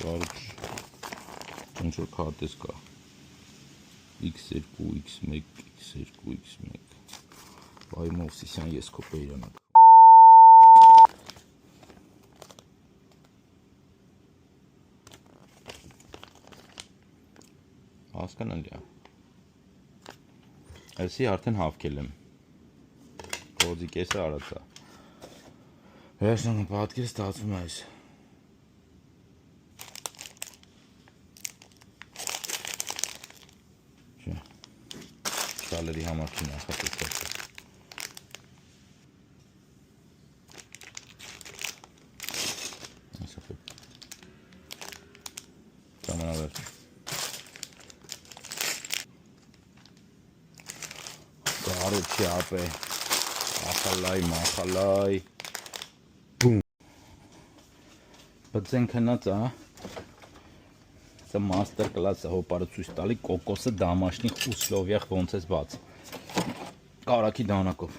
Կարճ ինչ որ քարտեզ կա x2, x1, x2, x1 Վայ Մովսիսյան ես քո բերանակ Հասկանալի է Այսի արդեն հավքել եմ Կոզի կեսը արածա Հրաշնանը պատկեր ստացվում է այս Շալերի համար չի նախատեսված Ժամանավեր Կարոտ չի ապե Ախալայ, մախալայ Բում Բծեն քնած է Սա մաստեր կլաս է հոպարը ցույց տալի կոկոսը դամաշնի ուսլովյախ ոնց ես բաց Կարակի դանակով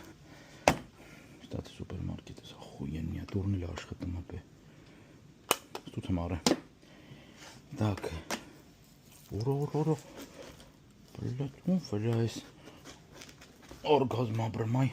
Ստացը սուպերմարկետ է խույենի է դուրն էլ աշխատում ապե Ստուց եմ առը Так Ուրա Բլետ ում վրա ես Օրգազմ ապրմայ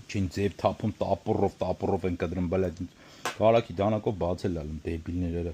Չին ձև թապում տապուրով են կդրում բլետ Կարակի դանակով բացել ալում դեբիլներերը